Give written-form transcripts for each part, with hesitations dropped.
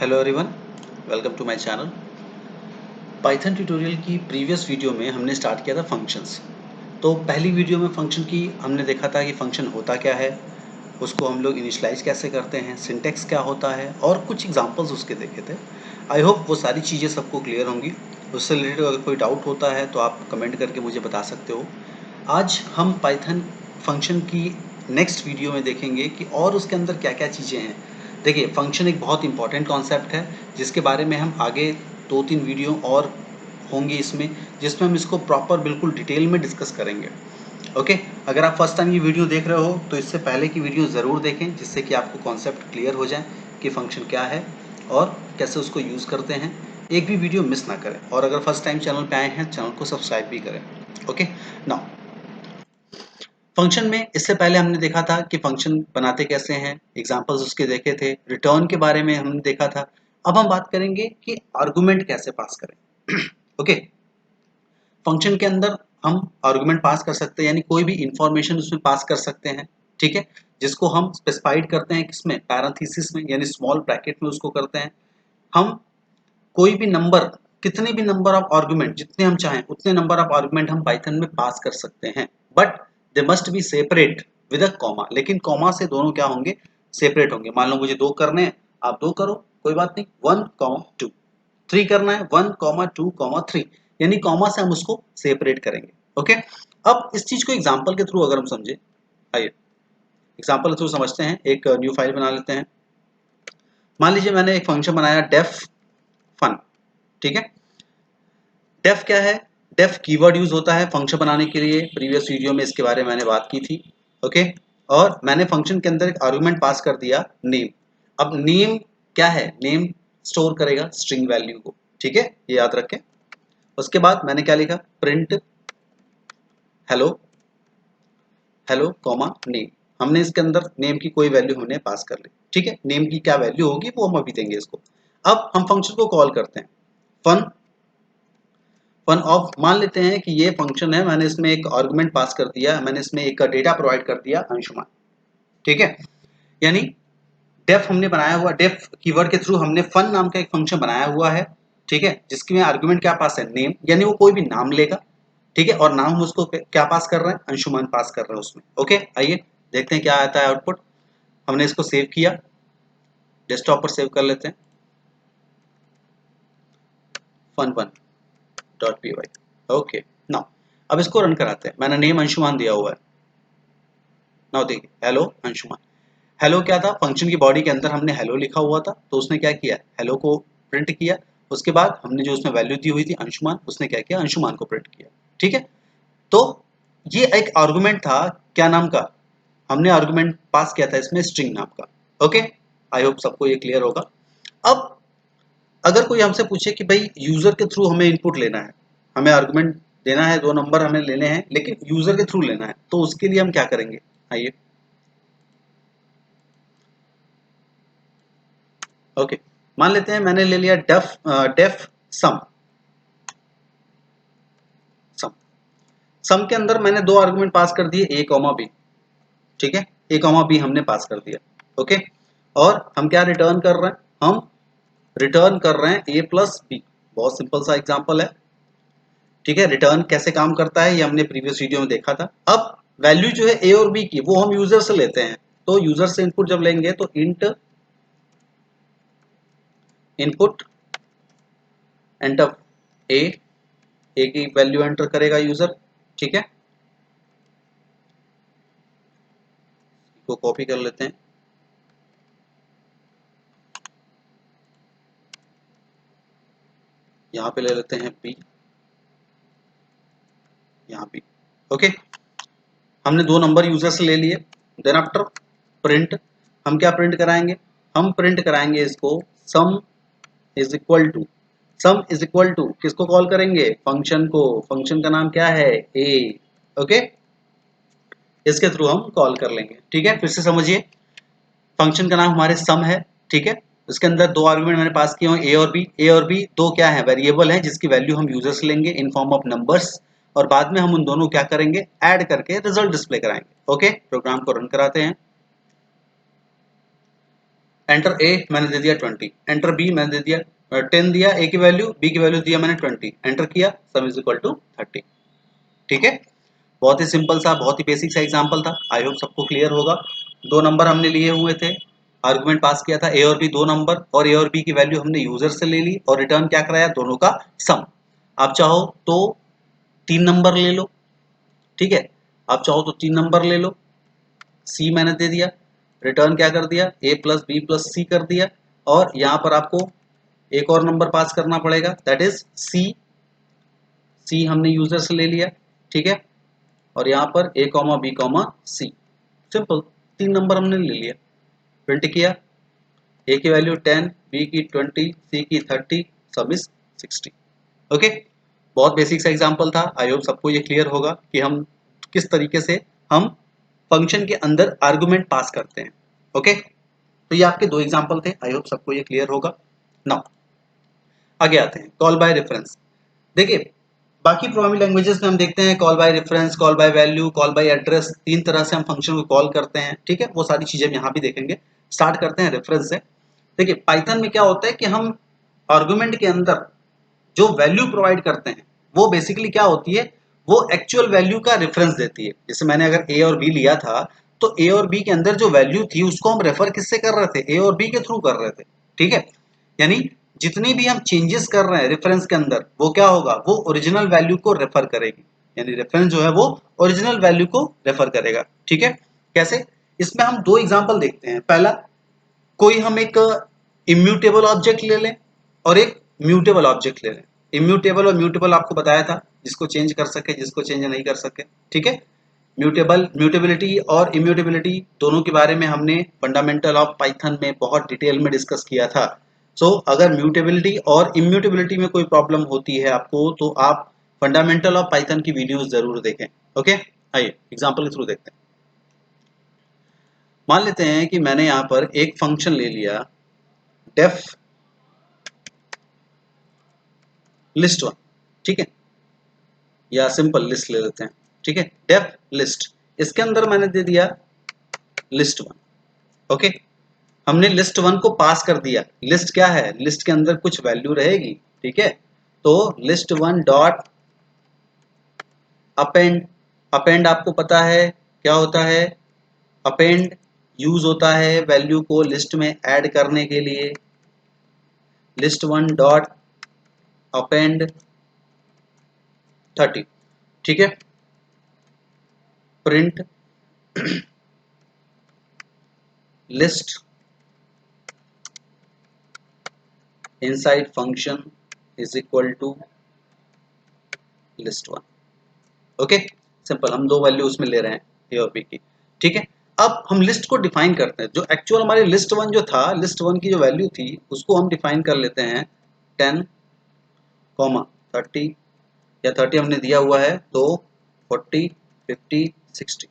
Hello everyone, welcome to my channel. Python tutorial की previous video में हमने start किया था फंक्शंस। तो पहली वीडियो में फंक्शन की हमने देखा था कि फंक्शन होता क्या है, उसको हम लोग इनिशियलाइज कैसे करते हैं, सिंटेक्स क्या होता है और कुछ एग्जांपल्स उसके देखे थे। आई होप वो सारी चीज़ें सबको क्लियर होंगी। उससे रिलेटेड अगर कोई डाउट होता है तो आप कमेंट करके मुझे बता सकते हो। आज हम पाइथन फंक्शन की नेक्स्ट वीडियो में देखेंगे कि और उसके अंदर क्या क्या चीज़ें हैं। देखिए, फंक्शन एक बहुत इंपॉर्टेंट कॉन्सेप्ट है जिसके बारे में हम आगे 2-3 वीडियो और होंगे इसमें, जिसमें हम इसको प्रॉपर बिल्कुल डिटेल में डिस्कस करेंगे। ओके, अगर आप फर्स्ट टाइम ये वीडियो देख रहे हो तो इससे पहले की वीडियो ज़रूर देखें, जिससे कि आपको कॉन्सेप्ट क्लियर हो जाए कि फंक्शन क्या है और कैसे उसको यूज़ करते हैं। एक भी वीडियो मिस ना करें, और अगर फर्स्ट टाइम चैनल पे आए हैं चैनल को सब्सक्राइब भी करें। ओके, नाउ फंक्शन में इससे पहले हमने देखा था कि फंक्शन बनाते कैसे हैं, एग्जांपल्स उसके देखे थे, रिटर्न के बारे में हमने देखा था। अब हम बात करेंगे कि आर्गुमेंट कैसे पास करें। ओके, फंक्शन के अंदर हम आर्गुमेंट पास कर सकते हैं, यानी कोई भी इंफॉर्मेशन उसमें पास कर सकते हैं। ठीक है, जिसको हम स्पेसिफाइड करते हैं किसमें, पैरेंथेसिस में, यानी स्मॉल ब्रैकेट में उसको करते हैं। हम कोई भी नंबर, कितने भी नंबर ऑफ आर्गुमेंट, जितने हम चाहें उतने नंबर ऑफ आर्गुमेंट हम पाइथन में पास कर सकते हैं, but they must be separate with a comma. लेकिन कॉमा से दोनों क्या होंगे, सेपरेट होंगे। मान लो मुझे 2 करने हैं, आप 2 करो, कोई बात नहीं, 1, 2। 3 करना है, 1, 2, 3, यानी कॉमा से हम उसको सेपरेट करेंगे। ओके, अब इस चीज को एग्जाम्पल के थ्रू अगर हम समझे, आइए एग्जाम्पल के थ्रू समझते हैं। एक न्यू फाइल बना लेते हैं। मान लीजिए मैंने एक फंक्शन बनाया डेफ फन। ठीक है, डेफ क्या है, डेफ कीवर्ड यूज होता है फंक्शन बनाने के लिए। प्रीवियस वीडियो में इसके बारे में मैंने बात की थी। ओके, और मैंने फंक्शन के अंदर एक आर्गुमेंट पास कर दिया नेम। अब नेम क्या है, नेम स्टोर करेगा स्ट्रिंग वैल्यू को। ठीक है, ये याद रखें। उसके बाद मैंने क्या लिखा, print hello, hello comma name. हमने इसके अंदर नेम की कोई वैल्यू हमने पास कर ली। ठीक है, नेम की क्या वैल्यू होगी वो हम अभी देंगे इसको। अब हम फंक्शन को कॉल करते हैं, फन फन ऑफ। मान लेते हैं कि ये फंक्शन है, मैंने इसमें एक आर्गुमेंट पास कर दिया, मैंने इसमें एक डेटा प्रोवाइड कर दिया अंशुमान। ठीक है, यानी डेफ हमने बनाया हुआ, डेफ कीवर्ड के थ्रू हमने फन नाम का एक फंक्शन बनाया हुआ है। ठीक है, जिसकी में आर्गुमेंट क्या पास है, नेम, यानी वो कोई भी नाम लेगा। ठीक है, और नाम हम उसको क्या पास कर रहे हैं, अंशुमान पास कर रहे हैं उसमें। ओके, आइए देखते हैं क्या आता है आउटपुट। हमने इसको सेव किया, डेस्कटॉप पर सेव कर लेते हैं, fun1.py। ओके, नाउ अब इसको रन कराते हैं। मैंने नेम अंशुमान दिया हुआ है। नाउ देखिए, हेलो अंशुमान। हेलो क्या था, फंक्शन की बॉडी के अंदर हमने हेलो लिखा हुआ था, तो उसने क्या किया, हेलो को प्रिंट किया। उसके बाद हमने जो उसमें वैल्यू दी हुई थी अंशुमान, उसने क्या किया, अंशुमान को प्रिंट किया। ठीक है, तो ये एक आर्गुमेंट था, क्या नाम का, हमने आर्गुमेंट पास किया था इसमें स्ट्रिंग नाम का। ओके, आई होप सबको ये क्लियर होगा। अब अगर कोई हमसे पूछे कि भाई यूजर के थ्रू हमें इनपुट लेना है, हमें आर्गुमेंट देना है, 2 नंबर हमें लेने हैं, लेकिन यूजर के थ्रू लेना है, तो उसके लिए हम क्या करेंगे, आइए। ओके, मान लेते हैं मैंने ले लिया डेफ सम। सम सम के अंदर मैंने 2 आर्गुमेंट पास कर दिए, ए कॉमा बी। ठीक है, ए कॉमा बी हमने पास कर दिया। ओके, और हम क्या रिटर्न कर रहे हैं, हम रिटर्न कर रहे हैं ए प्लस बी। बहुत सिंपल सा एग्जांपल है। ठीक है, रिटर्न कैसे काम करता है ये हमने प्रीवियस वीडियो में देखा था। अब वैल्यू जो है ए और बी की, वो हम यूजर से लेते हैं। तो यूजर से इनपुट जब लेंगे तो इंट इनपुट एंटर ए की वैल्यू एंटर करेगा यूजर। ठीक है, को कॉपी कर लेते हैं, यहाँ पे ले लेते हैं बी, यहाँ बी। ओके, हमने 2 नंबर यूजर से ले लिए। देन आफ्टर प्रिंट, हम क्या प्रिंट कराएंगे, हम प्रिंट कराएंगे इसको sum is equal to, sum is equal to किसको कॉल करेंगे, फंक्शन को। फंक्शन का नाम क्या है, ए। ओके, इसके थ्रू हम कॉल कर लेंगे। ठीक है, फिर से समझिए, फंक्शन का नाम हमारे सम है। ठीक है, उसके अंदर 2 आर्गुमेंट मैंने पास किए हैं, ए और बी। ए और बी 2 क्या है, वेरिएबल है, जिसकी वैल्यू हम यूजर से लेंगे इन फॉर्म ऑफ नंबर्स, और बाद में हम उन दोनों क्या करेंगे, ऐड करके रिजल्ट डिस्प्ले कराएंगे। ओके, प्रोग्राम को रन कराते हैं, एंटर ए मैंने दे दिया 20, एंटर बी मैंने दे दिया 10 दिया ए की वैल्यू, बी की वैल्यू दिया मैंने 20, एंटर किया, सम इज इक्वल टू 30। ठीक है, बहुत ही सिंपल सा, बहुत ही बेसिक सा एग्जांपल था। आई होप सबको क्लियर होगा। दो नंबर हमने लिए हुए थे, आर्गुमेंट पास किया था ए और बी दो नंबर, और ए और बी की वैल्यू हमने यूजर से ले ली और रिटर्न क्या कराया, दोनों का सम। आप चाहो तो 3 नंबर ले लो, ठीक है, आप चाहो तो 3 नंबर ले लो। सी मैंने दे दिया, रिटर्न क्या कर दिया, ए प्लस बी प्लस सी कर दिया, और यहाँ पर आपको एक और नंबर पास करना पड़ेगा, दैट इज सी। सी हमने यूजर से ले लिया, ठीक है, और यहाँ पर ए कॉमा बी कॉमा सी, सिंपल 3 नंबर हमने ले लिया, प्रिंट किया, ए की वैल्यू 10, बी की 20, सी की 30, सम इज 60। ओके, बहुत बेसिक सा एग्जांपल था। आई होप सबको ये क्लियर होगा कि हम किस तरीके से हम फंक्शन के अंदर आर्गुमेंट पास करते हैं। ओके, तो ये आपके दो एग्जांपल थे, आई होप सबको ये क्लियर होगा। नाउ आगे आते हैं, कॉल बाय रेफरेंस। देखिए, बाकी प्रोग्रामिंग लैंग्वेजेस में हम देखते हैं call by reference, call by value, call by address, 3 तरह से हम फंक्शन को कॉल करते हैं, ठीक है, वो सारी चीजें हम यहाँ भी देखेंगे। स्टार्ट करते हैं रेफरेंस से। देखिए, पाइथन में क्या होता है कि हम आर्गुमेंट के अंदर जो वैल्यू प्रोवाइड करते हैं वो बेसिकली क्या होती है, वो एक्चुअल वैल्यू का रेफरेंस देती है। जैसे मैंने अगर ए और बी लिया था, तो ए और बी के अंदर जो वैल्यू थी उसको हम रेफर किससे कर रहे थे, ए और बी के थ्रू कर रहे थे, ठीक है। यानी जितनी भी हम चेंजेस कर रहे हैं रेफरेंस के अंदर, वो क्या होगा, वो ओरिजिनल वैल्यू को रेफर करेगी, यानी रेफरेंस जो है वो ओरिजिनल वैल्यू को रेफर करेगा, ठीक है। कैसे, इसमें हम दो एग्जांपल देखते हैं। पहला, कोई हम एक इम्यूटेबल ऑब्जेक्ट ले लें और एक म्यूटेबल ऑब्जेक्ट ले लें। इम्यूटेबल और म्यूटेबल आपको बताया था, जिसको चेंज कर सके, जिसको चेंज नहीं कर सके, ठीक है। म्यूटेबिलिटी और इम्यूटेबिलिटी दोनों के बारे में हमने फंडामेंटल ऑफ पाइथन में बहुत डिटेल में डिस्कस किया था। सो अगर म्यूटेबिलिटी और इम्यूटेबिलिटी में कोई प्रॉब्लम होती है आपको, तो आप फंडामेंटल ऑफ पाइथन की वीडियोस जरूर देखें। ओके, आइए एग्जांपल के थ्रू देखते हैं। मान लेते हैं कि मैंने यहाँ पर एक फंक्शन ले लिया, डेफ लिस्ट वन, ठीक है, या सिंपल लिस्ट ले लेते हैं, ठीक है, डेफ लिस्ट। इसके अंदर मैंने दे दिया लिस्ट वन। ओके, हमने लिस्ट वन को पास कर दिया। लिस्ट क्या है, लिस्ट के अंदर कुछ वैल्यू रहेगी, ठीक है। तो list one dot append, append आपको पता है क्या होता है, अपेंड यूज होता है वैल्यू को लिस्ट में ऐड करने के लिए। लिस्ट वन डॉट अपेंड 30, ठीक है, print list inside function is equal to list one. Okay, simple, हम दो वैल्यू उसमें ले रहे हैं ए और बी की, ठीक है। अब हम लिस्ट को डिफाइन करते हैं। जो एक्चुअल हमारे लिस्ट वन जो था, लिस्ट वन की जो वैल्यू थी उसको हम डिफाइन कर लेते हैं 10, 30, या 30 हमने दिया हुआ है, तो 40, 50, 60।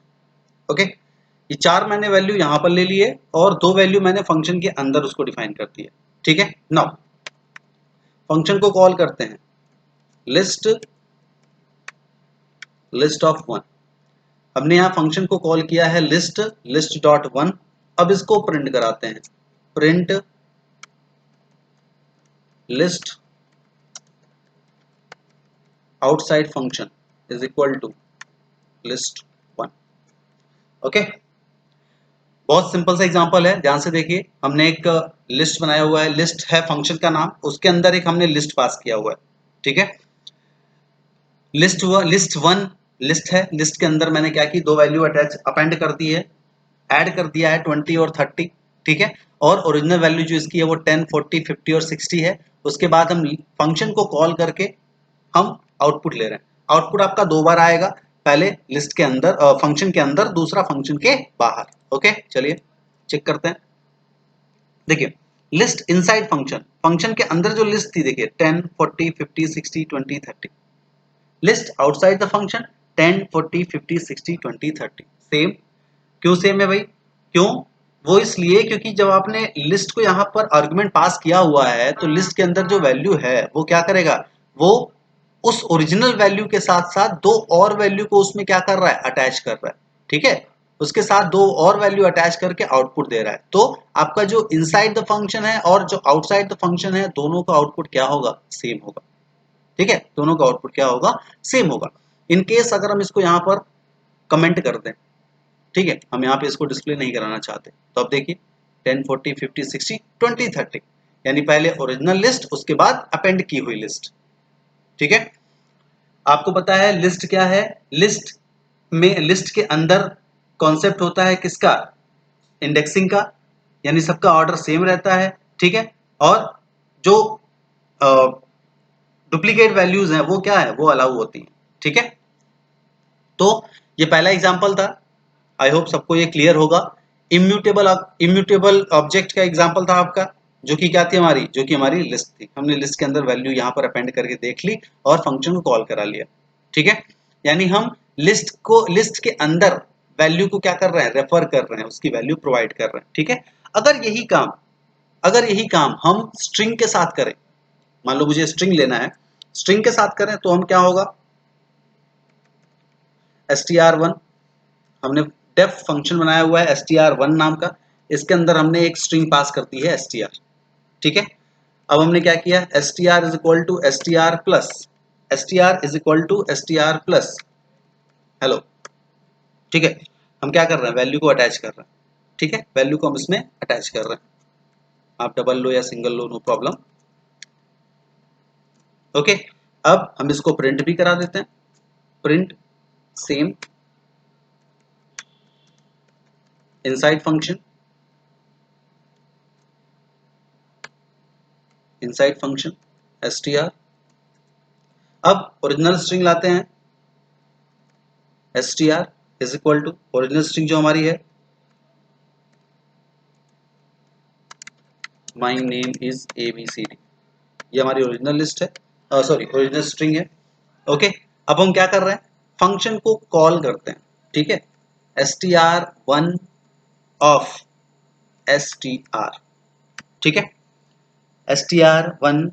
ओके, ये चार मैंने वैल्यू यहाँ पर ले लिए और दो वैल्यू मैंने फंक्शन के अंदर उसको डिफाइन कर दिया, ठीक है। नाउ फंक्शन को कॉल करते हैं लिस्ट, लिस्ट ऑफ वन। हमने यहाँ फंक्शन को कॉल किया है लिस्ट, लिस्ट डॉट वन। अब इसको प्रिंट कराते हैं, print list outside function is equal to list one. Okay, बहुत सिंपल सा एग्जांपल है, ध्यान से देखिए। हमने एक लिस्ट बनाया हुआ है, लिस्ट है फंक्शन का नाम, उसके अंदर एक हमने लिस्ट पास किया हुआ है, ठीक है। लिस्ट वन लिस्ट है, लिस्ट के अंदर मैंने क्या की, दो वैल्यू अटैच अपेंड कर दी है, ऐड कर दिया है 20 और 30, ठीक है। और ओरिजिनल वैल्यू जो इसकी है वो 10, 40, 50 और 60 है। उसके बाद हम फंक्शन को कॉल करके हम आउटपुट ले रहे हैं। आउटपुट आपका दो बार आएगा, पहले लिस्ट के अंदर, फंक्शन के अंदर, दूसरा फंक्शन के बाहर। ओके, चलिए चेक करते हैं। देखिए, लिस्ट इनसाइड फंक्शन, फंक्शन के अंदर जो लिस्ट थी, देखिए 10, 40, 50, 60, 20, 30। List outside the function 10, 40, 50, 60, 20, 30। Same, क्यों सेम है भाई, क्यों, वो इसलिए क्योंकि जब आपने लिस्ट को यहाँ पर आर्गुमेंट पास किया हुआ है, तो लिस्ट के अंदर जो वैल्यू है वो क्या करेगा, वो उस ओरिजिनल वैल्यू के साथ साथ दो और वैल्यू को उसमें क्या कर रहा है, अटैच कर रहा है, ठीक है। उसके साथ दो और वैल्यू अटैच करके आउटपुट दे रहा है। तो आपका जो इनसाइड द फंक्शन है और जो आउटसाइड द फंक्शन है, दोनों का आउटपुट क्या होगा? सेम होगा। ठीक है, दोनों का आउटपुट क्या होगा? सेम होगा। इन केस अगर हम इसको यहाँ पर कमेंट कर दें, ठीक है, हम यहाँ पे इसको डिस्प्ले नहीं कराना चाहते, तो अब देखिए 10, 40, 50, 60, 20, 30, यानी पहले ओरिजिनल लिस्ट, उसके बाद अपेंड की हुई लिस्ट। ठीक है, आपको पता है लिस्ट क्या है? लिस्ट में, लिस्ट के अंदर कॉन्सेप्ट होता है किसका? इंडेक्सिंग का, यानी सबका ऑर्डर सेम रहता है। ठीक है, और जो डुप्लीकेट वैल्यूज हैं वो क्या है? वो अलाउ होती हैं। ठीक है, तो ये पहला एग्जांपल था। आई होप सबको ये क्लियर होगा। इम्यूटेबल ऑब्जेक्ट का एग्जांपल था आपका, जो कि क्या थी हमारी? जो कि हमारी लिस्ट थी। हमने लिस्ट के अंदर वैल्यू यहाँ पर अपेंड करके देख ली और फंक्शन को कॉल करा लिया। ठीक है, यानी हम लिस्ट के अंदर वैल्यू को क्या कर रहे हैं? रेफर कर रहे हैं, उसकी वैल्यू प्रोवाइड कर रहे हैं। ठीक है, अगर यही काम हम स्ट्रिंग के साथ करें, मान लो मुझे स्ट्रिंग लेना है, स्ट्रिंग के साथ करें तो हम क्या होगा? str1, हमने डेफ फंक्शन बनाया हुआ है str1 नाम का, इसके अंदर हमने एक स्ट्रिंग पास कर दी है str। ठीक है, अब हमने क्या किया? str is equal to str plus, str is equal to str plus hello. ठीक है, हम क्या कर रहे हैं? वैल्यू को अटैच कर रहे हैं। ठीक है, वैल्यू को हम इसमें अटैच कर रहे हैं। आप डबल लो या सिंगल लो, नो प्रॉब्लम। ओके, अब हम इसको प्रिंट भी करा देते हैं। Print same inside function, inside function str। अब ओरिजिनल स्ट्रिंग लाते हैं, str is equal to original string जो हमारी है, माई नेम इज ABCD, ये हमारी ओरिजिनल लिस्ट है, सॉरी ओरिजिनल स्ट्रिंग है। ओके, अब हम क्या कर रहे हैं? फंक्शन को कॉल करते हैं। ठीक है, str1 ऑफ str। ठीक है, str1,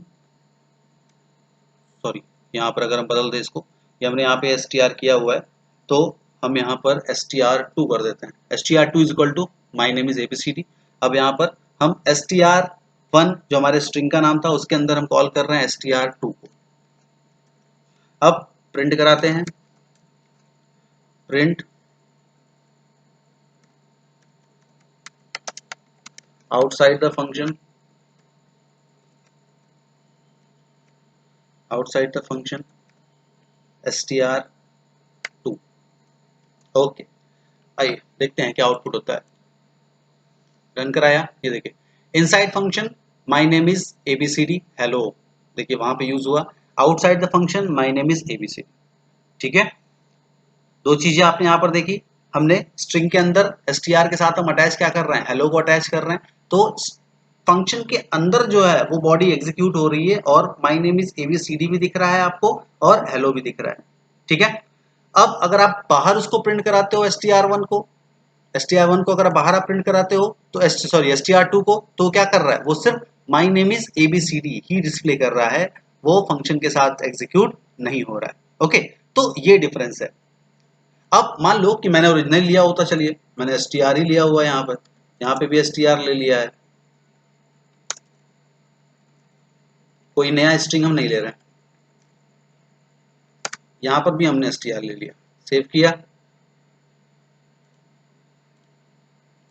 सॉरी यहाँ पर अगर हम बदल दें इसको, ये हमने यहाँ पे str किया हुआ है, तो हम यहाँ पर str2 कर देते हैं। str2 is equal to my name is ABCD। अब यहाँ पर हम str1 जो हमारे स्ट्रिंग का नाम था, उसके अंदर हम कॉल कर रहे हैं str2 को। अब प्रिंट कराते हैं, print outside the function, outside the function str2। Okay, आइए देखते हैं क्या आउटपुट होता है। रन कराया, ये देखिए inside function my name is ABCD hello, देखिए वहां पे यूज हुआ। Outside the function my name is ABCD। ठीक है, दो चीजें आपने यहाँ पर देखी। हमने स्ट्रिंग के अंदर str के साथ हम अटैच क्या कर रहे हैं? हेलो को अटैच कर रहे हैं। तो फंक्शन के अंदर जो है वो बॉडी एग्जीक्यूट हो रही है और माय नेम इज ABCD भी दिख रहा है आपको और हेलो भी दिख रहा है। ठीक है, अब अगर आप बाहर उसको प्रिंट कराते हो str1 को, str1 को अगर आप बाहर आप प्रिंट कराते हो तो सॉरी str2 को, तो क्या कर रहा है? वो सिर्फ my name is ABCD he display कर रहा है, वो फंक्शन के साथ एग्जीक्यूट नहीं हो रहा है। ओके, तो ये डिफरेंस है। अब मान लो कि मैंने ओरिजिनल लिया होता, चलिए मैंने str ही लिया हुआ है, यहाँ पे भी str ले लिया है, कोई नया स्ट्रिंग हम नहीं ले रहे हैं। यहाँ पर भी हमने str ले लिया, सेव किया,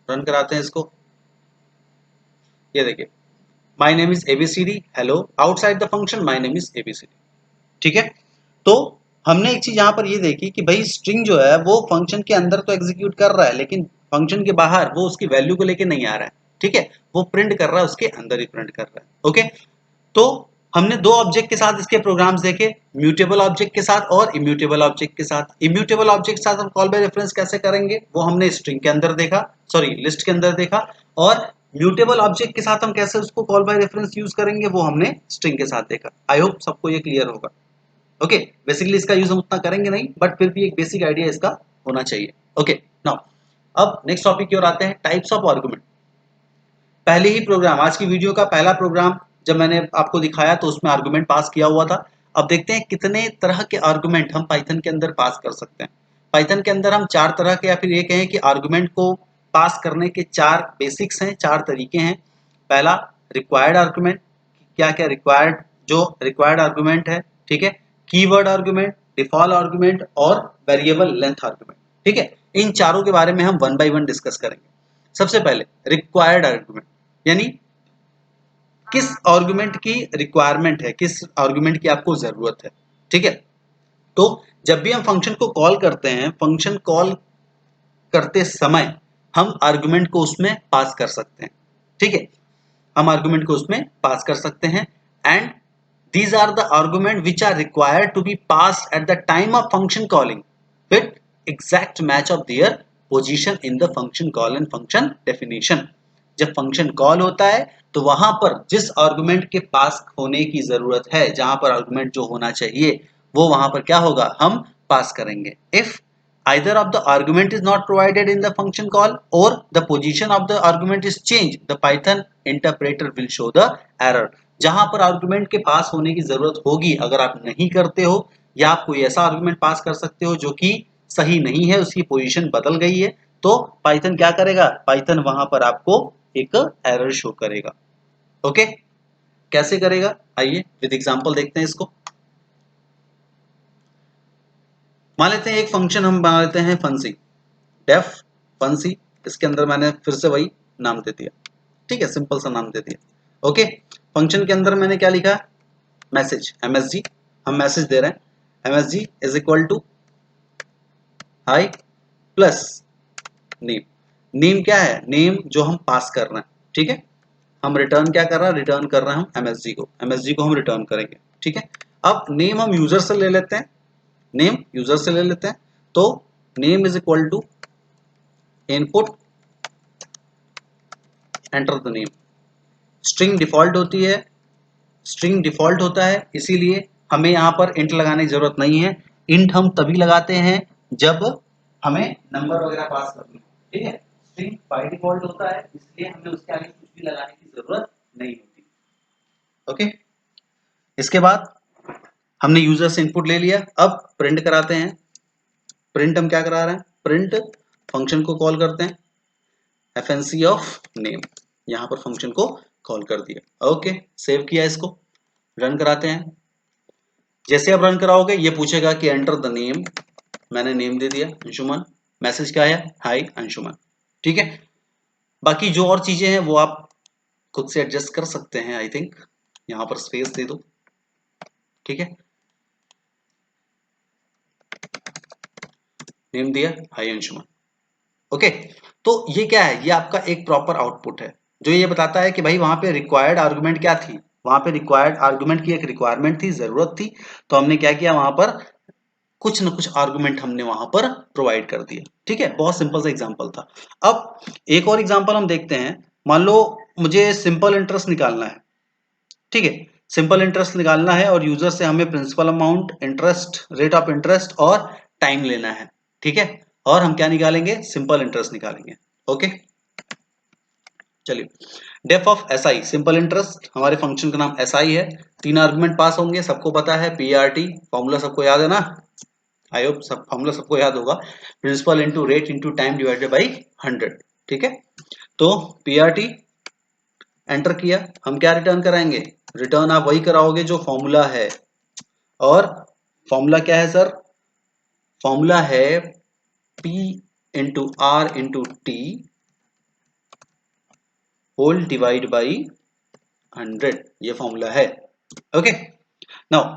रन कराते हैं इसको। ये देखिए my name is ABCD hello, outside the function my name is ABCD। ठीक है, तो हमने एक चीज यहाँ पर ये देखी कि भाई स्ट्रिंग जो है वो फंक्शन के अंदर तो एग्जीक्यूट कर रहा है, लेकिन फंक्शन के बाहर वो उसकी वैल्यू को लेके नहीं आ रहा है। ठीक है, वो प्रिंट कर रहा है, उसके अंदर ही प्रिंट कर रहा है। ओके, तो हमने दो ऑब्जेक्ट के साथ इसके प्रोग्राम्स देखे, म्यूटेबल ऑब्जेक्ट के साथ और इम्यूटेबल ऑब्जेक्ट के साथ। इम्यूटेबल ऑब्जेक्ट के साथ हम कॉल बाय रेफरेंस कैसे करेंगे वो हमने स्ट्रिंग के अंदर देखा, सॉरी लिस्ट के अंदर देखा, और म्यूटेबल ऑब्जेक्ट के साथ हम कैसे उसको कॉल बाय रेफरेंस यूज करेंगे वो हमने स्ट्रिंग के साथ देखा। आई होप सबको ये क्लियर होगा। ओके, बेसिकली इसका यूज हम उतना करेंगे नहीं, बट फिर भी एक बेसिक आइडिया इसका होना चाहिए। ओके, नाउ अब नेक्स्ट टॉपिक की ओर आते हैं, टाइप्स ऑफ आर्गुमेंट। पहले ही प्रोग्राम, आज की वीडियो का पहला प्रोग्राम जब मैंने आपको दिखाया तो उसमें आर्गुमेंट पास किया हुआ था। अब देखते हैं कितने तरह के आर्गुमेंट हम पाइथन के अंदर पास कर सकते हैं। पाइथन के अंदर हम चार तरह के, या फिर ये कहें कि आर्गुमेंट को पास करने के चार बेसिक्स हैं, चार तरीके हैं। पहला रिक्वायर्ड आर्गुमेंट, क्या क्या रिक्वायर्ड, जो रिक्वायर्ड आर्गुमेंट है, ठीक है, कीवर्ड आर्गुमेंट, डिफॉल्ट आर्गुमेंट और वेरिएबल लेंथ आर्गुमेंट, ठीक है। इन चारों के बारे में हम वन बाय वन डिस्कस करेंगे। सबसे पहले रिक्वायर्ड आर्गुमेंट, यानी किस आर्गुमेंट की रिक्वायरमेंट है, किस आर्गुमेंट की आपको जरूरत है, ठीक है। तो जब भी हम फंक्शन को कॉल करते हैं, फंक्शन कॉल करते समय हम आर्गुमेंट को उसमें पास कर सकते हैं, ठीक है, हम आर्गुमेंट को उसमें पास कर सकते हैं। And these are the argument which are required to be passed at the time of function calling with exact match of their position in the function call and function definition। जब function call होता है तो वहां पर जिस argument के पास होने की जरूरत है, जहां पर आर्गुमेंट जो होना चाहिए वो वहां पर क्या होगा, हम पास करेंगे। If either of the argument is not provided in the function call or the position of the argument is changed, the Python interpreter will show the error। जहां पर आर्गुमेंट के पास होने की जरूरत होगी, अगर आप नहीं करते हो या आप कोई ऐसा आर्गुमेंट पास कर सकते हो जो कि सही नहीं है, उसकी पोजीशन बदल गई है, तो पाइथन क्या करेगा, पाइथन वहां पर आपको एक एरर शो करेगा। ओके, कैसे करेगा, आइए विद एग्जांपल देखते हैं इसको। मान लेते हैं एक फंक्शन हम बना लेते हैं फंसी, डेफ फंसी, इसके अंदर मैंने फिर से वही नाम दे दिया, ठीक है, सिंपल सा नाम दे दिया। ओके, फंक्शन के अंदर मैंने क्या लिखा, मैसेज, एमएसजी, हम मैसेज दे रहे हैं, MSG is equal to hi plus name. Name क्या है, नेम जो हम पास कर रहे हैं, ठीक है, हम रिटर्न क्या कर रहे हैं, रिटर्न कर रहे हैं हम एमएसजी को, एमएसजी को हम रिटर्न करेंगे, ठीक है। अब नेम हम यूजर से ले लेते हैं, नेम यूजर से ले लेते हैं, तो name is equal to input enter the name. String default होती है, स्ट्रिंग डिफॉल्ट होता है, इसीलिए हमें यहाँ पर इंट लगाने की जरूरत नहीं है। इंट हम तभी लगाते हैं जब हमें नंबर वगैरह पास करनी हो, ठीक है। स्ट्रिंग बाय डिफॉल्ट होता है, इसलिए हमें उसके आगे कुछ भी लगाने की जरूरत नहीं होती। ओके, इसके बाद हमने यूजर से इनपुट ले लिया, अब प्रिंट कराते हैं। प्रिंट हम क्या करा रहे हैं, प्रिंट फंक्शन को कॉल करते हैं, एफएनसी ऑफ नेम, यहाँ पर फंक्शन को कॉल कर दिया। ओके, सेव किया, इसको रन कराते हैं। जैसे आप रन कराओगे ये पूछेगा कि एंटर द नेम, मैंने नेम दे दिया अंशुमन, मैसेज क्या है, हाय अंशुमन, ठीक है। बाकी जो और चीजें हैं वो आप खुद से एडजस्ट कर सकते हैं, आई थिंक यहां पर स्पेस दे दो, ठीक है, नेम दिया हाय अंशुमन। ओके, तो ये क्या है, ये आपका एक प्रॉपर आउटपुट है जो ये बताता है कि भाई वहां पे रिक्वायर्ड आर्गुमेंट क्या थी, वहां पे रिक्वायर्ड आर्गुमेंट की एक रिक्वायरमेंट थी, जरूरत थी, तो हमने क्या किया, वहां पर कुछ ना कुछ आर्गुमेंट हमने वहां पर प्रोवाइड कर दिया, ठीक है। बहुत सिंपल सा एग्जांपल था। अब एक और एग्जांपल हम देखते हैं। मान लो मुझे सिंपल इंटरेस्ट निकालना है, ठीक है, सिंपल इंटरेस्ट निकालना है और यूजर से हमें principal amount, interest, rate of interest और टाइम लेना है, ठीक है। और हम क्या निकालेंगे, सिंपल इंटरेस्ट निकालेंगे। ओके, चलिए, def of S I, simple interest, हमारे फंक्शन का नाम एस आई है, तीन आर्गुमेंट पास होंगे, सबको पता है, पी आर टी फॉर्मूला सबको याद है ना, आई होप सब फॉर्मूला सबको याद होगा, principal into rate into time divided by 100, ठीक है। तो पी आर टी एंटर किया, हम क्या रिटर्न कराएंगे, रिटर्न आप वही कराओगे जो फॉर्मूला है, और फॉर्मूला क्या है सर, फॉर्मूला है P into R into T whole divide by 100, ये फॉर्मूला है। ओके, नाउ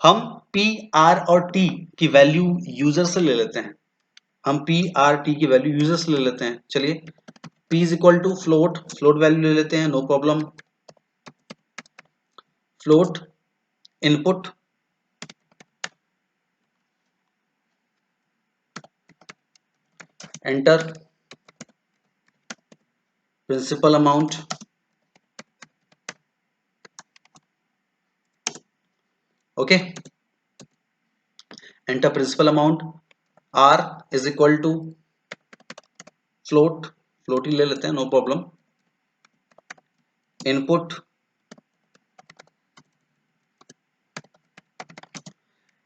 हम P R और T की वैल्यू यूजर से ले लेते हैं, हम P R T की वैल्यू यूजर से ले लेते हैं। चलिए, P is equal to float, float value ले लेते हैं, no problem. Float input enter principal amount, okay, enter principal amount, R is equal to float, float ही ले लेते हैं, no problem. Input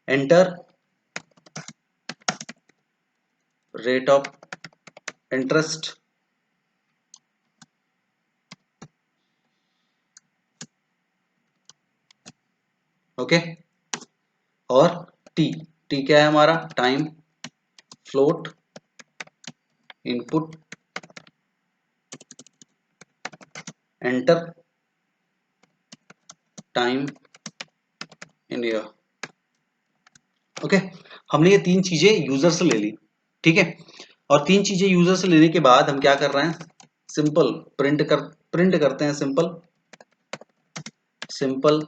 enter rate of interest, okay, और T, T क्या है हमारा, time float input enter time in year, okay. हमने ये तीन चीजें यूजर से ले ली, ठीक है। और तीन चीजें यूजर से लेने के बाद हम क्या कर रहे हैं, सिंपल प्रिंट करते हैं, simple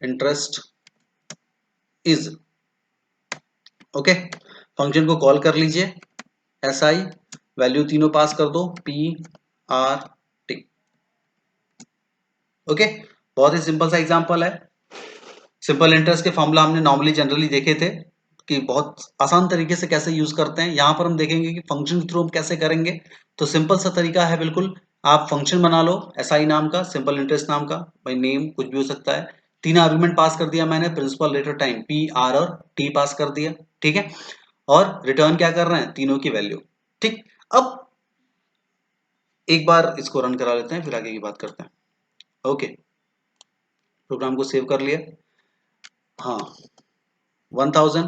interest is, okay. Function को कॉल कर लीजिए, एस आई, वैल्यू तीनों पास कर दो, पी आर टी, ओके। बहुत ही सिंपल सा एग्जांपल है। सिंपल इंटरेस्ट के फॉर्मूला हमने नॉर्मली जनरली देखे थे कि बहुत आसान तरीके से कैसे यूज करते हैं। यहां पर हम देखेंगे कि फंक्शन के थ्रू हम कैसे करेंगे। तो सिंपल सा तरीका है बिल्कुल, आप फंक्शन बना लो एस आई नाम का, सिंपल इंटरेस्ट नाम का, भाई नेम कुछ भी हो सकता है। तीन आर्गुमेंट पास कर दिया मैंने, principal rate of time P R और टी पास कर दिया, ठीक है। और रिटर्न क्या कर रहे हैं, तीनों की वैल्यू, ठीक। अब एक बार इसको रन करा लेते हैं, फिर आगे की बात करते हैं, ओके। प्रोग्राम को सेव कर लिया, हाँ 1000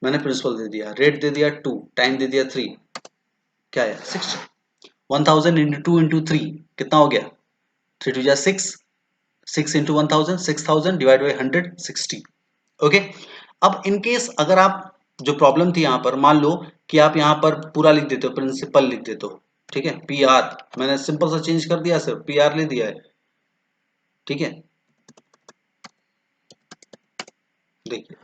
मैंने प्रिंसिपल दे दिया, रेट दे दिया 2, टाइम दे दिया 3, क्या है 60। 1000 इंटू 2 इंटू 3 कितना हो गया, 3 टू जा 6, 6 इंटू 1000, 6000 डिवाइड बाई 100, 60, ओके। अब इन केस अगर आप, जो प्रॉब्लम थी यहाँ पर, मान लो कि आप यहाँ पर पूरा लिख देते हो, प्रिंसिपल लिख देते हो, ठीक है, पी आर मैंने सिंपल सा चेंज कर दिया, सिर्फ पी आर ले दिया है, ठीक है। देखिए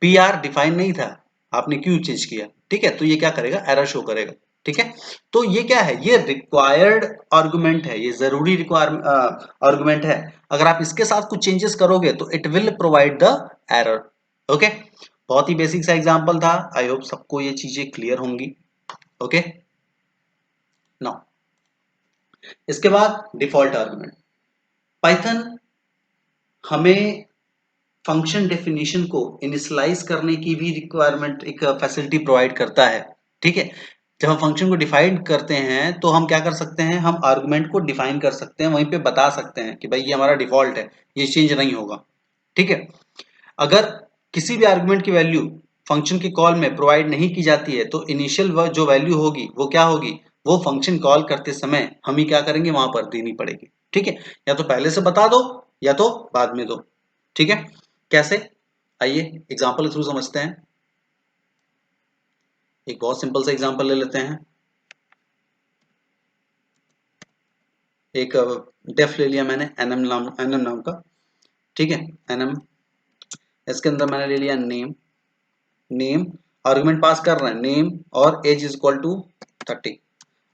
पी आर डिफाइन नहीं था, आपने क्यों चेंज किया, ठीक है। तो ये क्या करेगा, एरर शो करेगा, ठीक है। तो ये क्या है, ये रिक्वायर्ड आर्गुमेंट है, ये जरूरी रिक्वायरमेंट आर्गुमेंट है। अगर आप इसके साथ कुछ चेंजेस करोगे तो it will provide the error, okay. बहुत ही बेसिक सा एग्जांपल था, आई होप सबको ये चीजें क्लियर होंगी, ओके। नाउ इसके बाद डिफॉल्ट आर्गुमेंट, पाइथन हमें फंक्शन डेफिनेशन को इनिशियलाइज करने की भी रिक्वायरमेंट, एक फैसिलिटी प्रोवाइड करता है, ठीक है। जब हम फंक्शन को डिफाइन करते हैं तो हम क्या कर सकते हैं, हम आर्गुमेंट को डिफाइन कर सकते हैं, वहीं पे बता सकते हैं कि भाई ये हमारा डिफॉल्ट है, ये चेंज नहीं होगा, ठीक है। अगर किसी भी आर्गुमेंट की वैल्यू फंक्शन की कॉल में प्रोवाइड नहीं की जाती है तो इनिशियल जो वैल्यू होगी वो क्या होगी, वो फंक्शन कॉल करते समय हम ही क्या करेंगे, वहां पर देनी पड़ेगी, ठीक है। या तो पहले से बता दो या तो बाद में दो, ठीक है। कैसे, आइए एग्जांपल के थ्रू समझते हैं। एक बहुत सिंपल सा एग्जांपल ले लेते हैं, एक डेफ ले लिया मैंने, एनएम नाम का, ठीक है, एनएम। इसके अंदर मैंने ले लिया नेम, नेम आर्गुमेंट पास कर रहे हैं नेम, और एज इज इक्वल टू 30।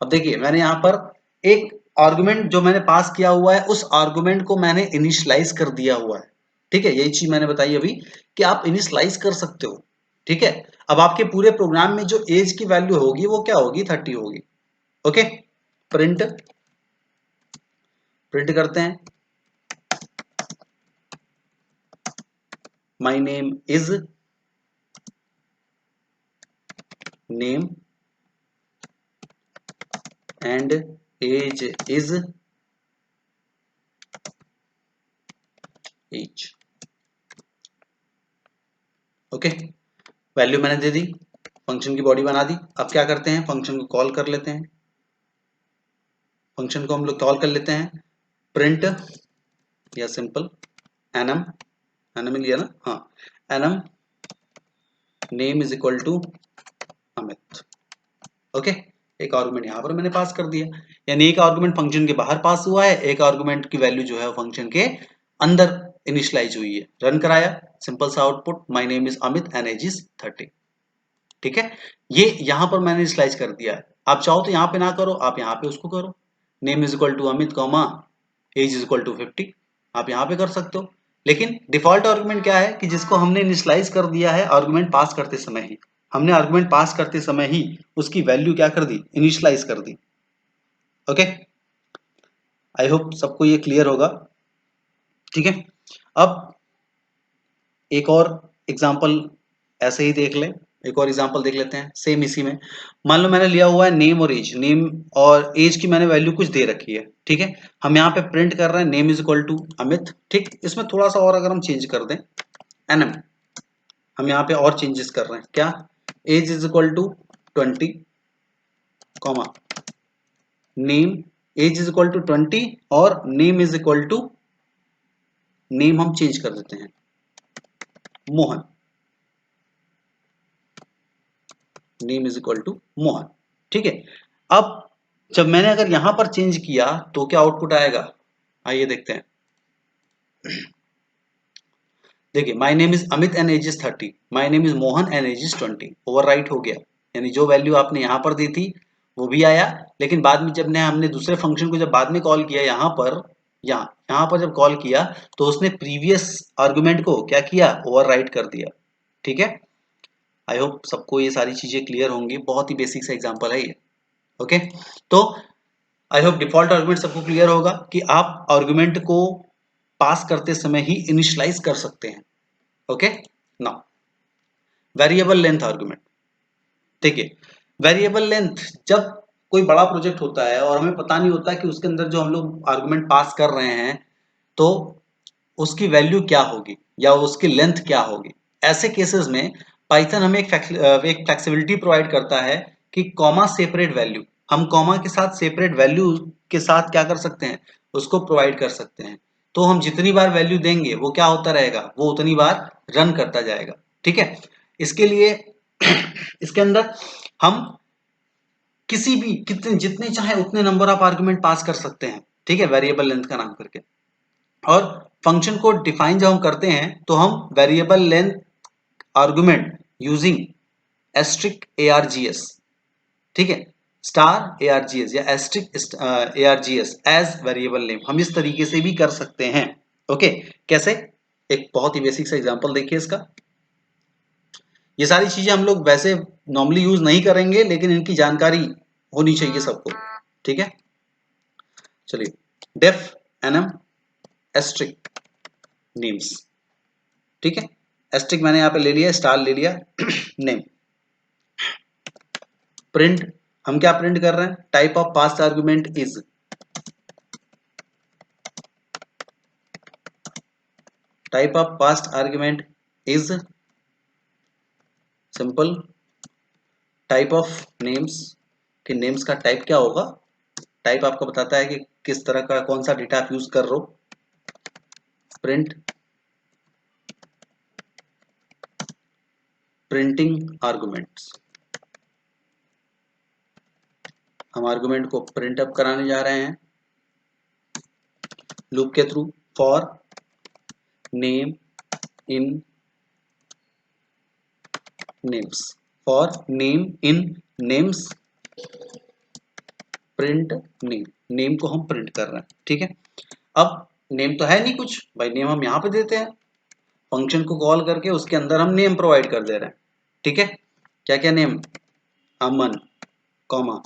अब देखिए मैंने यहाँ पर एक आर्गुमेंट जो मैंने पास किया हुआ है, उस आर्गुमेंट को मैंने इनिशियलाइज कर दिया हुआ है, ठीक है। यही चीज मैंने बताई अभी कि आप इनिशियलाइज कर सकते हो, ठीक है। अब आपके पूरे प्रोग्राम में जो एज की वैल्यू होगी वो क्या होगी, 30 होगी, ओके। प्रिंट प्रिंट करते हैं, my name is, name and age is age, okay. Value मैंने दे दी, फंक्शन की बॉडी बना दी। अब क्या करते हैं, फंक्शन को कॉल कर लेते हैं, फंक्शन को हम लोग कॉल कर लेते हैं, प्रिंट या सिंपल एनम, एनम लिया ना, हाँ, एनम name is equal to Amit, okay. एक आर्गुमेंट यहां पर मैंने पास कर दिया, यानी एक आर्गुमेंट फंक्शन के बाहर पास हुआ है, एक आर्गुमेंट की वैल्यू जो है फंक्शन के अंदर इनिशियलाइज हुई है। रन कराया, सिंपल सा output, my name is Amit and age is 30, ठीक है। ये यहां पर मैंने इनिशियलाइज कर दिया है। आप चाहो तो यहां पे ना करो, आप यहां पे उसको करो, name is equal to Amit comma age is equal to 50, आप यहां पे कर सकते हो। लेकिन डिफॉल्ट आर्गुमेंट क्या है कि जिसको हमने इनिशियलाइज कर दिया है आर्गुमेंट पास करते समय ही, हमने आर्गुमेंट पास करते समय ही उसकी वैल्यू क्या कर दी, इनिशियलाइज कर दी, ओके। आई होप सबको ये क्लियर होगा, ठीक है। अब एक और एग्जांपल ऐसे ही देख लें, एक और एग्जांपल देख लेते हैं सेम इसी में। मान लो मैंने लिया हुआ है नेम और एज, नेम और एज की मैंने वैल्यू कुछ दे रखी है, ठीक है। हम यहाँ पे प्रिंट कर रहे हैं name is equal to Amit, ठीक। इसमें थोड़ा सा और अगर हम चेंज कर दें एनएम, हम यहाँ पे और चेंजेस कर रहे हैं क्या, age is equal to 20 comma name, age is equal to 20 और name is equal to, name हम चेंज कर देते हैं Mohan, name is equal to Mohan, ठीक है। अब जब मैंने अगर यहां पर चेंज किया तो क्या आउटपुट आएगा, आइए देखते हैं। देखिए my name is Amit and age is 30, my name is Mohan and age is 20, overwrite हो गया। यानी जो वैल्यू आपने यहां पर दी थी वो भी आया, लेकिन बाद में जब हमने दूसरे फंक्शन को जब बाद में कॉल किया यहां पर, यहां पर जब कॉल किया तो उसने प्रीवियस आर्गुमेंट को क्या किया, ओवरराइट कर दिया, ठीक है। आई होप सबको ये सारी चीजें क्लियर होंगी, बहुत ही बेसिक सा एग्जांपल है ये, ओके। तो आई होप डिफॉल्ट आर्गुमेंट सबको क्लियर होगा कि आप आर्गुमेंट को पास करते समय ही इनिशियलाइज कर सकते हैं, okay. Now variable length argument, देखिए वेरिएबल लेंथ, जब कोई बड़ा प्रोजेक्ट होता है और हमें पता नहीं होता कि उसके अंदर जो हम लोग आर्गुमेंट पास कर रहे हैं तो उसकी वैल्यू क्या होगी या उसकी लेंथ क्या होगी, ऐसे केसेस में पाइथन हमें एक फ्लेक्सिबिलिटी प्रोवाइड करता है कि कॉमा सेपरेट वैल्यू, हम कॉमा के साथ सेपरेट वैल्यू के साथ क्या कर सकते हैं, उसको प्रोवाइड कर सकते हैं। तो हम जितनी बार वैल्यू देंगे वो क्या होता रहेगा, वो उतनी बार रन करता जाएगा, ठीक है। इसके लिए इसके अंदर हम किसी भी कितने जितने चाहे उतने नंबर ऑफ आर्गुमेंट पास कर सकते हैं, ठीक है, वेरिएबल लेंथ का नाम करके। और फंक्शन को डिफाइन जब हम करते हैं तो हम variable length argument using asterisk args, ठीक है, स्टार args या asterisk args as variable name, हम इस तरीके से भी कर सकते हैं, ओके। कैसे, एक बहुत ही बेसिक सा एग्जांपल देखिए इसका। ये सारी चीजें हम लोग वैसे नॉर्मली यूज नहीं करेंगे लेकिन इनकी जानकारी होनी चाहिए सबको, ठीक है। चलिए डेफ एनम एस्ट्रिक नेम्स, ठीक है। एस्ट्रिक मैंने यहाँ पे ले लिया, स्टार ले लिया, नेम, प्रिंट, हम क्या प्रिंट कर रहे हैं, type of past argument is, type of past argument is simple, type of names, कि नेम्स का टाइप क्या होगा, टाइप आपको बताता है कि किस तरह का कौन सा डेटा आप यूज कर रहे हो, प्रिंट प्रिंटिंग आर्गुमेंट्स, हम आर्गुमेंट को प्रिंट अप कराने जा रहे हैं लूप के through, for name in names, for name in names, print name, name को हम प्रिंट कर रहे हैं, ठीक है। अब नेम तो है नहीं कुछ भाई, नेम हम यहाँ पे देते हैं, फंक्शन को कॉल करके उसके अंदर हम नेम प्रोवाइड कर दे रहे हैं, ठीक है। क्या क्या name, Aman comma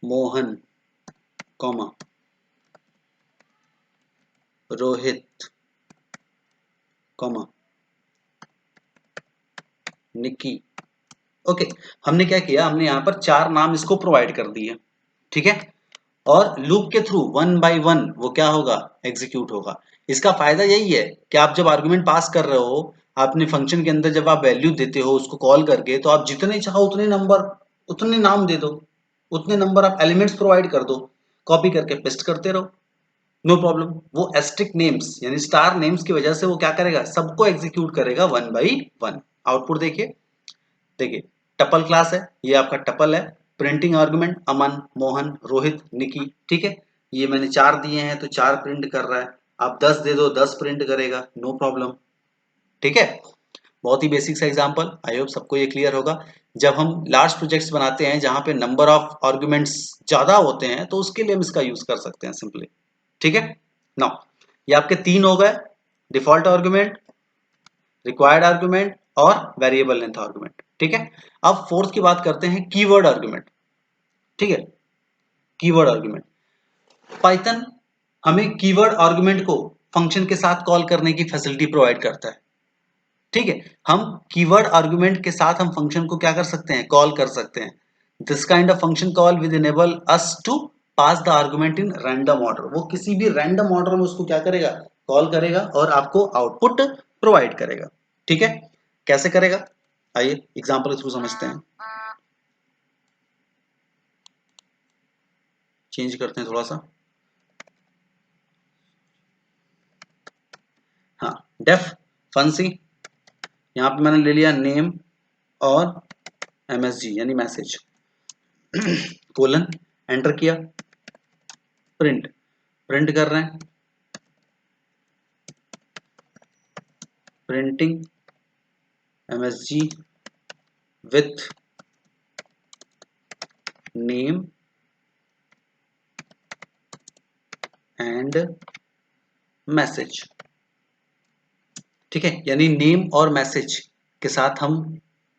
Mohan comma Rohit comma Niki, okay. हमने क्या किया, हमने यहाँ पर 4 नाम इसको प्रोवाइड कर दिए, ठीक है। और लूप के थ्रू वन बाय वन वो क्या होगा, एग्जीक्यूट होगा। इसका फायदा यही है कि आप जब आर्गुमेंट पास कर रहे हो अपने फंक्शन के अंदर, जब आप वैल्यू देते हो उसको कॉल करके, तो आप जितने चाहो उतने नंबर, उतने नाम दे दो, उतने नंबर ऑफ एलिमेंट्स प्रोवाइड कर दो, कॉपी करके पेस्ट करते रहो, नो प्रॉब्लम। वो एस्ट्रिक नेम्स यानी स्टार नेम्स की वजह से वो क्या करेगा, सबको एग्जीक्यूट करेगा वन बाई वन। आउटपुट देखिए, देखिए टपल क्लास है, ये आपका टपल है, प्रिंटिंग आर्गुमेंट अमन मोहन रोहित निकी, ठीक है। ये मैंने 4 दिए हैं तो 4 प्रिंट कर रहा है, आप 10 दे दो 10 प्रिंट करेगा, नो प्रॉब्लम, ठीक है। बहुत ही बेसिक सा एग्जांपल, आई होप सबको ये क्लियर होगा। जब हम लार्ज प्रोजेक्ट्स बनाते हैं जहां पे नंबर ऑफ आर्गुमेंट्स ज्यादा होते हैं तो उसके लिए हम इसका यूज कर सकते हैं सिंपली, ठीक है। नाउ ये आपके 3 हो गए, डिफॉल्ट आर्गुमेंट, रिक्वायर्ड आर्गुमेंट और वेरिएबल लेंथ आर्गुमेंट, ठीक है। अब फोर्थ की बात करते हैं, कीवर्ड आर्गुमेंट, ठीक है। कीवर्ड आर्गुमेंट, पाइथन हमें कीवर्ड आर्गुमेंट को फंक्शन के साथ कॉल करने की फैसिलिटी प्रोवाइड करता है, ठीक है, हम कीवर्ड आर्गुमेंट के साथ हम फंक्शन को क्या कर सकते हैं, कॉल कर सकते हैं। This kind of function call will enable us to pass the argument in random order. वो किसी भी रैंडम ऑर्डर में उसको क्या करेगा, कॉल करेगा और आपको आउटपुट प्रोवाइड करेगा। ठीक है, कैसे करेगा, आइए एग्जांपल के थ्रू समझते हैं। चेंज करते हैं थोड़ा सा। हाँ, डेफ फंसी, यहाँ पे मैंने ले लिया नेम और MSG यानी मैसेज कोलन, एंटर किया, प्रिंट, प्रिंट कर रहे हैं, printing MSG with name and message. ठीक है, यानी नेम और मैसेज के साथ हम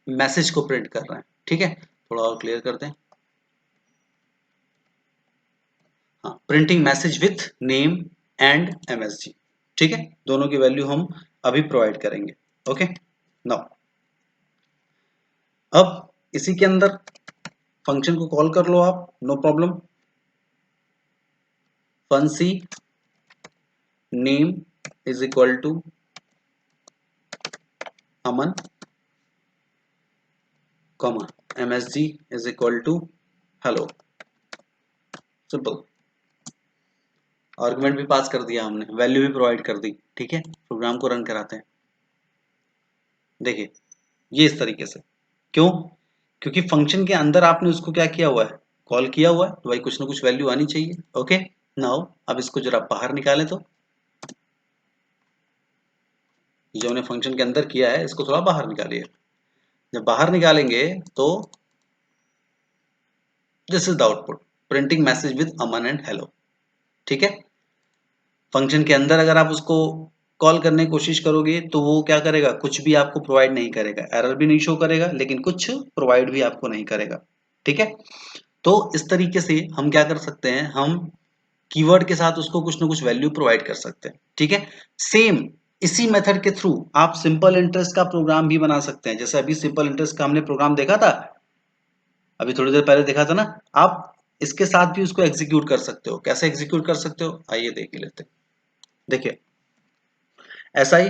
मैसेज को प्रिंट कर रहे हैं। ठीक है, थोड़ा और क्लियर करते हैं। हाँ, printing message with name and MSG। ठीक है, दोनों की वैल्यू हम अभी प्रोवाइड करेंगे। ओके, नाउ अब इसी के अंदर फंक्शन को कॉल कर लो आप, no problem. Fancy name is equal to Aman, comma MSG is equal to hello. Simple, argument भी पास कर दिया हमने, वैल्यू भी प्रोवाइड कर दी। ठीक है, प्रोग्राम को रन कराते हैं। देखिए ये इस तरीके से, क्यों, क्योंकि फंक्शन के अंदर आपने उसको क्या किया हुआ है, कॉल किया हुआ है, तो भाई कुछ ना कुछ वैल्यू आनी चाहिए। ओके, नाउ अब इसको जरा बाहर निकालें, तो जो हमने फंक्शन के अंदर किया है इसको थोड़ा बाहर निकालिए। जब बाहर निकालेंगे तो this is the output, printing message with Aman and hello. ठीक है, फंक्शन के अंदर अगर आप उसको कॉल करने की कोशिश करोगे तो वो क्या करेगा, कुछ भी आपको प्रोवाइड नहीं करेगा, एरर भी नहीं शो करेगा, लेकिन कुछ प्रोवाइड भी आपको नहीं करेगा। ठीक है, तो इस तरीके से हम क्या कर सकते हैं, हम कीवर्ड के साथ उसको कुछ ना कुछ वैल्यू प्रोवाइड कर सकते हैं। ठीक है, सेम इसी मेथड के थ्रू आप सिंपल इंटरेस्ट का प्रोग्राम भी बना सकते हैं। जैसे अभी सिंपल इंटरेस्ट का हमने प्रोग्राम देखा था, अभी थोड़ी देर पहले देखा था ना, आप इसके साथ भी उसको एग्जीक्यूट कर सकते हो। कैसे एग्जीक्यूट कर सकते हो, आइए देख लेते हैं। देखिए SI,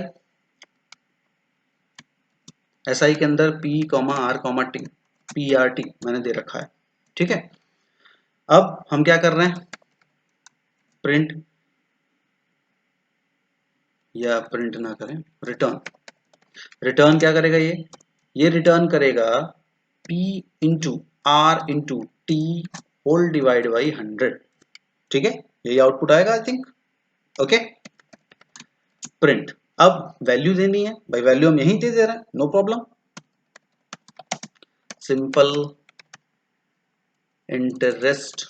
SI के अंदर P, R, T, PRT मैंने दे रखा है। ठीक है, अब हम क्या कर रहे हैं, प्रिंट, या प्रिंट ना करें, रिटर्न। रिटर्न क्या करेगा, ये रिटर्न करेगा P into R into T whole divide by 100। ठीक है, यही आउटपुट आएगा आई थिंक। ओके, प्रिंट, अब वैल्यू देनी है भाई, वैल्यू हम यहीं दे रहे हैं, no problem. Simple interest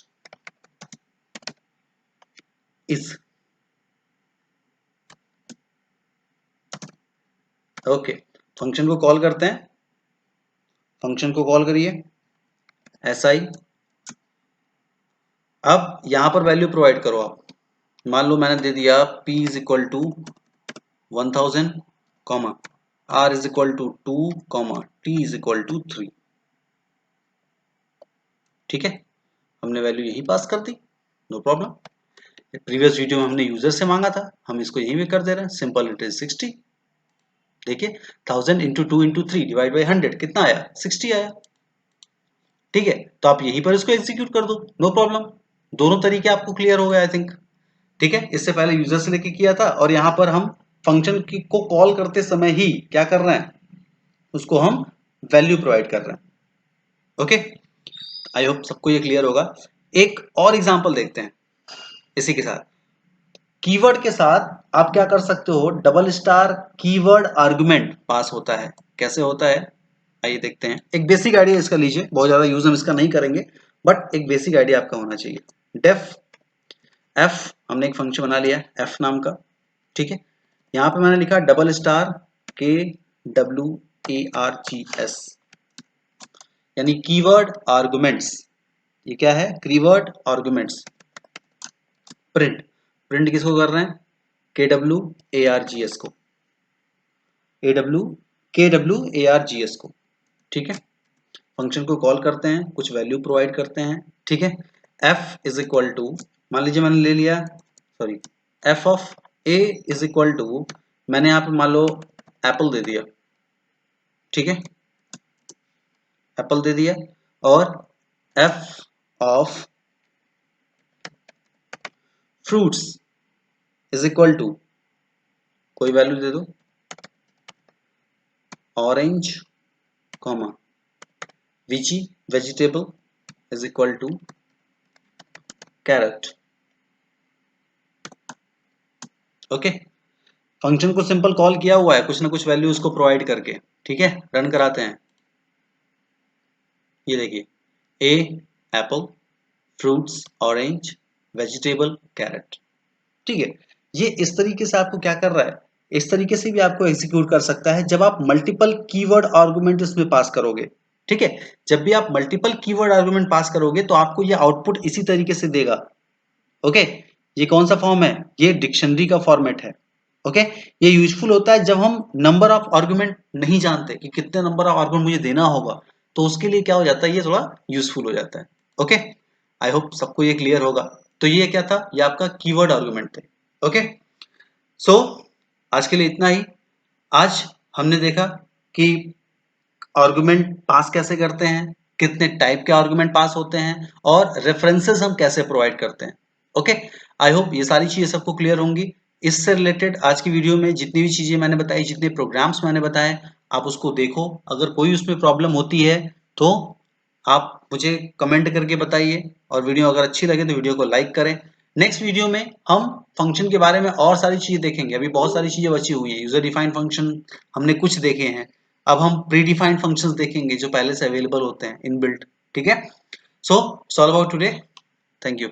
is, okay, function को कॉल करते हैं, फंक्शन को कॉल करिए SI। अब यहां पर वैल्यू प्रोवाइड करो आप, मान लो मैंने दे दिया P is equal to 1000, comma R is equal to 2, comma T is equal to 3। ठीक है, हमने वैल्यू यही पास कर दी, नो प्रॉब्लम। प्रीवियस वीडियो में हमने यूजर से मांगा था, हम इसको यहीं भी कर दे रहे हैं, सिंपल इंटरेस्ट 60। देखिए 1000 इंटू 2 इंटू 3 डिवाइड बाई 100 कितना आया, 60 आया। ठीक है, तो आप यहीं पर इसको एग्जीक्यूट कर दो, नो प्रॉब्लम। दोनों तरीके आपको क्लियर हो गए आई थिंक। ठीक है, इससे पहले यूजर से लेके किया था, और यहाँ पर हम फंक्शन को कॉल करते समय ही क्या कर रहे हैं, उसको हम वैल्यू प्रोवाइड कर रहे हैं। ओके, आई होप सबको ये क्लियर होगा। एक और एग्जांपल देखते हैं इसी के साथ। कीवर्ड के साथ आप क्या कर सकते हो, डबल स्टार कीवर्ड आर्गुमेंट पास होता है। कैसे होता है, आइए देखते हैं। एक बेसिक आइडिया इसका लीजिए, बहुत ज्यादा यूज हम इसका नहीं करेंगे, बट एक बेसिक आइडिया आपका होना चाहिए। डेफ एफ, हमने एक फंक्शन बना लिया एफ नाम का। ठीक है, यहाँ पे मैंने लिखा डबल स्टार KWARGS, यानी कीवर्ड आर्गुमेंट्स। ये क्या है, कीवर्ड आर्गुमेंट्स। प्रिंट, प्रिंट किसको कर रहे हैं, KWARGS को। KWARGS को, ठीक है। फंक्शन को कॉल करते हैं, कुछ वैल्यू प्रोवाइड करते हैं, ठीक है। f इज इक्वल टू, मान लीजिए मैंने ले लिया, sorry, f of a is equal to, मैंने यहाँ पे मान लो एप्पल दे दिया, ठीक है, एप्पल दे दिया, और f of fruits is equal to, कोई वैल्यू दे दो, ऑरेंज कॉमा विची vegetable is equal to carrot, okay. Function को सिंपल कॉल किया हुआ है, कुछ ना कुछ वैल्यू उसको प्रोवाइड करके, ठीक है। रन कराते हैं, ये देखिए, a apple, fruits orange, vegetable carrot, ठीक है। ये इस तरीके से आपको क्या कर रहा है, इस तरीके से भी आपको एग्जीक्यूट कर सकता है जब आप मल्टीपल कीवर्ड आर्गुमेंट इसमें पास करोगे, ठीक है। जब भी आप मल्टीपल कीवर्ड आर्गुमेंट पास करोगे तो आपको ये आउटपुट इसी तरीके से देगा, ओके। ये कौन सा फॉर्म है, ये डिक्शनरी का फॉर्मेट है, ओके। ये यूजफुल होता है जब हम नंबर ऑफ आर्गुमेंट नहीं जानते कि कितने नंबर ऑफ आर्गुमेंट मुझे देना होगा, तो उसके लिए क्या हो जाता है, ये थोड़ा यूजफुल हो जाता है, ओके। आई होप सबको ये क्लियर होगा। तो ये क्या था, ये आपका कीवर्ड आर्गुमेंट थे, ओके। सो आज के लिए इतना ही। आज हमने देखा कि आर्गुमेंट पास कैसे करते हैं, कितने टाइप के आर्गुमेंट पास होते हैं, और रेफरेंसेस हम कैसे प्रोवाइड करते हैं, ओके। आई होप ये सारी चीजें सबको क्लियर होंगी। इससे रिलेटेड आज की वीडियो में जितनी भी चीजें मैंने बताई, जितने प्रोग्राम्स मैंने बताए, आप उसको देखो। अगर कोई उसमें प्रॉब्लम होती है तो आप मुझे कमेंट करके बताइए, और वीडियो अगर अच्छी लगे तो वीडियो को लाइक करें। नेक्स्ट वीडियो में हम फंक्शन के बारे में और सारी चीजें देखेंगे। अभी बहुत सारी चीजें बची हुई है, यूजर डिफाइंड फंक्शन हमने कुछ देखे हैं, अब हम प्री डिफाइंड फंक्शंस देखेंगे जो पहले से अवेलेबल होते हैं इनबिल्ट, ठीक है। So all about today, thank you.